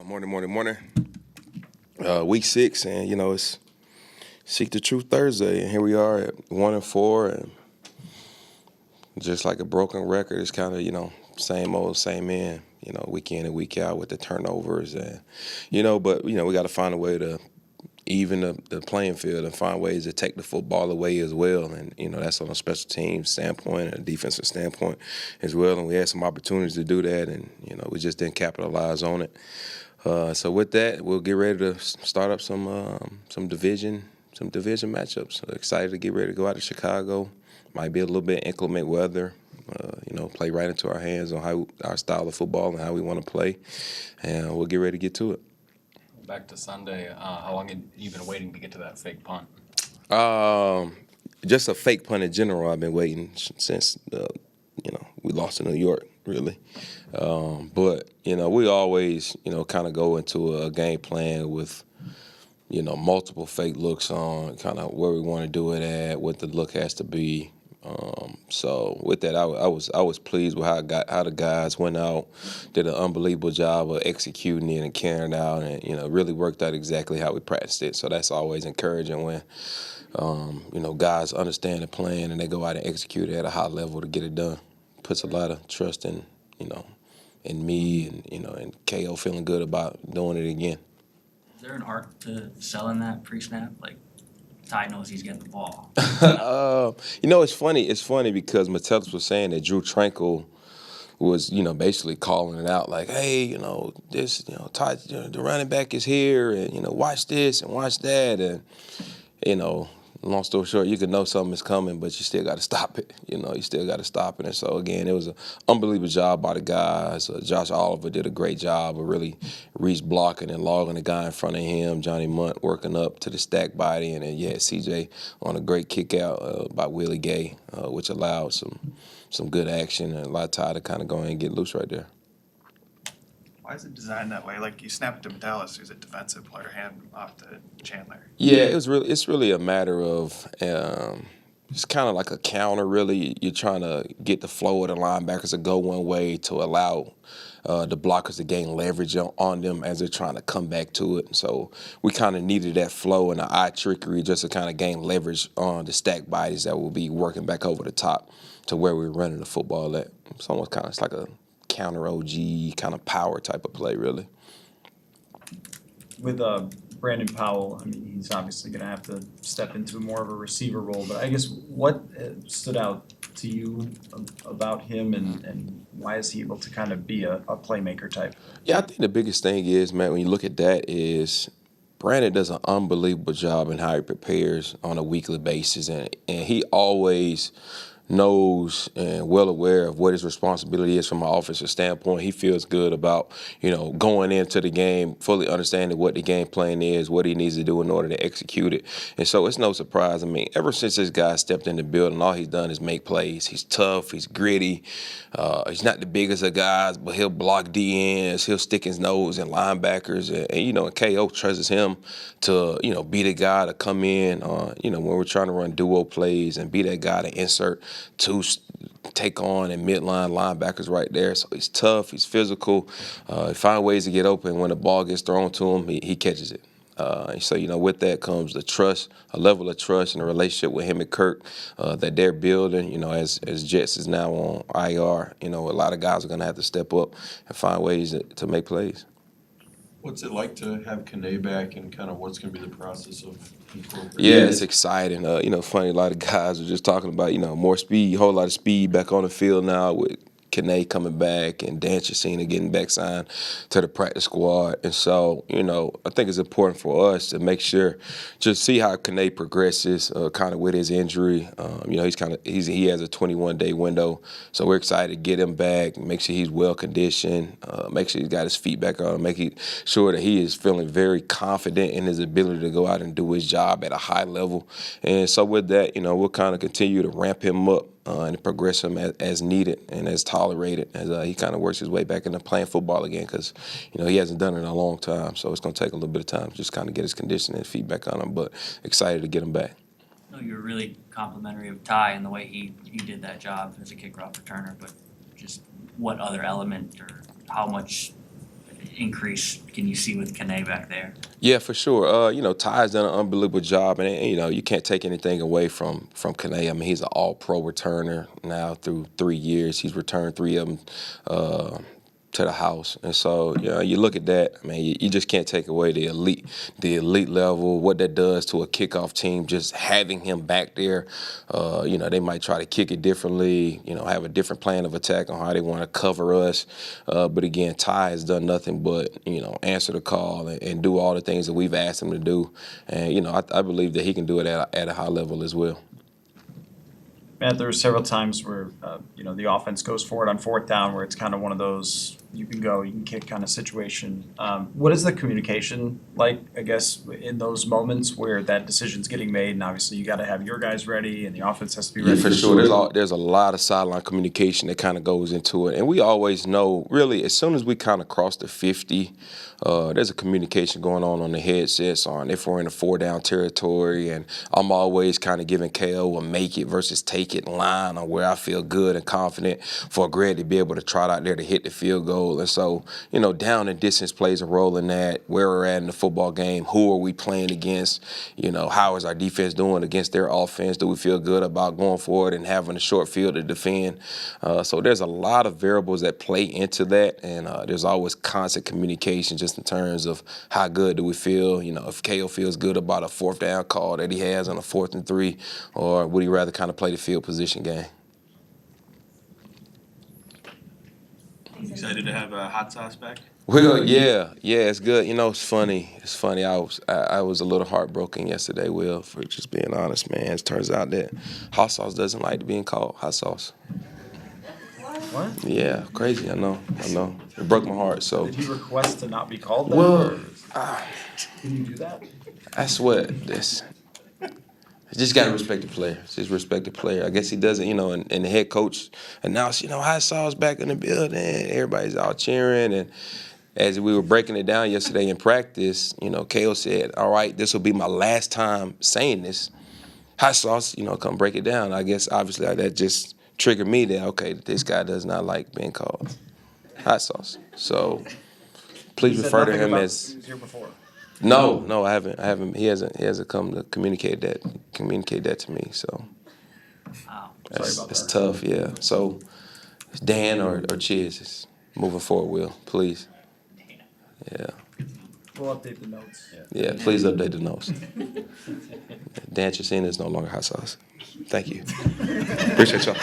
Morning. Week 6, and it's Seek the Truth Thursday, and here we are at 1-4, and just like a broken record, it's kind of same old, same in, week in and week out with the turnovers, and but we got to find a way to even the playing field and find ways to take the football away as well, and that's on a special team standpoint and a defensive standpoint as well, and we had some opportunities to do that, and we just didn't capitalize on it. So with that, we'll get ready to start up some division matchups. So excited to get ready to go out to Chicago. Might be a little bit inclement weather. Play right into our hands on how our style of football and how we want to play, and we'll get ready to get to it. Back to Sunday, how long had you been waiting to get to that fake punt? Just a fake punt in general. I've been waiting since we lost to New York, really. But we always kind of go into a game plan with multiple fake looks on, kind of where we want to do it at, what the look has to be. So with that, I was pleased with how the guys went out, did an unbelievable job of executing it and carrying it out, and really worked out exactly how we practiced it. So that's always encouraging when guys understand the plan and they go out and execute it at a high level to get it done. Puts a lot of trust in in me and KO feeling good about doing it again. Is there an art to selling that pre-snap? Like, Ty knows he's getting the ball. It's funny. It's funny because Metellus was saying that Drew Tranquil was, basically calling it out like, hey, this, Ty, the running back is here, and watch this and watch that, and long story short, you can know something is coming, but you still got to stop it. You still got to stop it. And so, again, it was an unbelievable job by the guys. Josh Oliver did a great job of really reach blocking and logging the guy in front of him. Johnny Munt working up to the stack body. And then, CJ on a great kick out by Willie Gay, which allowed some good action and allowed Ty to kind of go in and get loose right there. Why is it designed that way? Like you snap it to Metellus, who's a defensive player, hand off to Chandler. Yeah, it's really a matter of it's kind of like a counter. Really, you're trying to get the flow of the linebackers to go one way to allow the blockers to gain leverage on them as they're trying to come back to it. So we kind of needed that flow and the eye trickery just to kind of gain leverage on the stack bodies that will be working back over the top to where we're running the football at. It's almost it's like a counter OG kind of power type of play, really. With Brandon Powell, I mean, he's obviously going to have to step into more of a receiver role, but I guess what stood out to you about him and why is he able to kind of be a playmaker type? Yeah, I think the biggest thing is, Matt, when you look at that is Brandon does an unbelievable job in how he prepares on a weekly basis, and he always knows and well aware of what his responsibility is from an offensive standpoint. He feels good about, going into the game, fully understanding what the game plan is, what he needs to do in order to execute it. And so it's no surprise. I mean, ever since this guy stepped in the building, all he's done is make plays. He's tough. He's gritty. He's not the biggest of guys, but he'll block DNs. He'll stick his nose in linebackers. And KO trusts him to, be the guy to come in, when we're trying to run duo plays and be that guy to insert two take on and midline linebackers right there. So he's tough, he's physical, he finds ways to get open. When the ball gets thrown to him, he catches it. So, with that comes the trust, a level of trust and a relationship with him and Kirk that they're building, as Jets is now on IR. A lot of guys are going to have to step up and find ways to make plays. What's it like to have Kene back, and kind of what's going to be the process of incorporating? Yeah, it's exciting. Funny, a lot of guys are just talking about, more speed, a whole lot of speed back on the field now with Kene coming back and Dan Chesina getting back signed to the practice squad. And so, I think it's important for us to make sure, just see how Kene progresses kind of with his injury. He has a 21-day window. So we're excited to get him back, make sure he's well conditioned, make sure he's got his feet back on, make sure that he is feeling very confident in his ability to go out and do his job at a high level. And so with that, we'll kind of continue to ramp him up and progress him as needed and as tolerated as he kind of works his way back into playing football again, because he hasn't done it in a long time, so it's going to take a little bit of time to just kind of get his conditioning and feedback on him, but excited to get him back. You were really complimentary of Ty and the way he did that job as a kickoff returner, but just what other element or how much increase can you see with Kene back there? Yeah, for sure. Ty's done an unbelievable job, and you can't take anything away from Kene. I mean, he's an All-Pro returner now through 3 years. He's returned 3 of them to the house, and so you look at that. I mean, you just can't take away the elite level. What that does to a kickoff team, just having him back there. They might try to kick it differently. Have a different plan of attack on how they want to cover us. But again, Ty has done nothing but answer the call and do all the things that we've asked him to do. And I believe that he can do it at a high level as well. Matt, there were several times where the offense goes for it on 4th down, where it's kind of one of those you can kick kind of situation. What is the communication like, I guess, in those moments where that decision's getting made, and obviously you got to have your guys ready and the offense has to be ready? Yeah, for sure. There's a lot of sideline communication that kind of goes into it, and we always know really as soon as we kind of cross the 50, there's a communication going on the headsets on if we're in a 4-down territory, and I'm always kind of giving KO a make it versus take it line on where I feel good and confident for Greg to be able to trot out there to hit the field goal. And so, down and distance plays a role in that, where we're at in the football game, who are we playing against, how is our defense doing against their offense, do we feel good about going forward and having a short field to defend? So there's a lot of variables that play into that, and there's always constant communication just in terms of how good do we feel, if KO feels good about a 4th down call that he has on a 4th and 3, or would he rather kind of play the field position game? Excited to have hot sauce back? Well, yeah, it's good. It's funny. I was a little heartbroken yesterday, Will, for just being honest, man. It turns out that hot sauce doesn't like being called hot sauce. What? Yeah, crazy. I know. It broke my heart. So, Did he request to not be called that? well, Can you do that? that's what this. Just got to respect the player. Just respect the player. I guess he doesn't, and the head coach announced, hot sauce back in the building. Everybody's out cheering. And as we were breaking it down yesterday in practice, KO said, all right, this will be my last time saying this. Hot sauce, come break it down. I guess, obviously, that just triggered me that, okay, this guy does not like being called hot sauce. So please refer to him as. He was here before. No, I haven't. He hasn't come to communicate that to me. So Wow. it's tough, yeah. So it's Dan or Chiz. It's moving forward, Will, please. Yeah. We'll update the notes. Yeah, please update the notes. Dan Chesina is no longer hot sauce. Thank you. Appreciate y'all.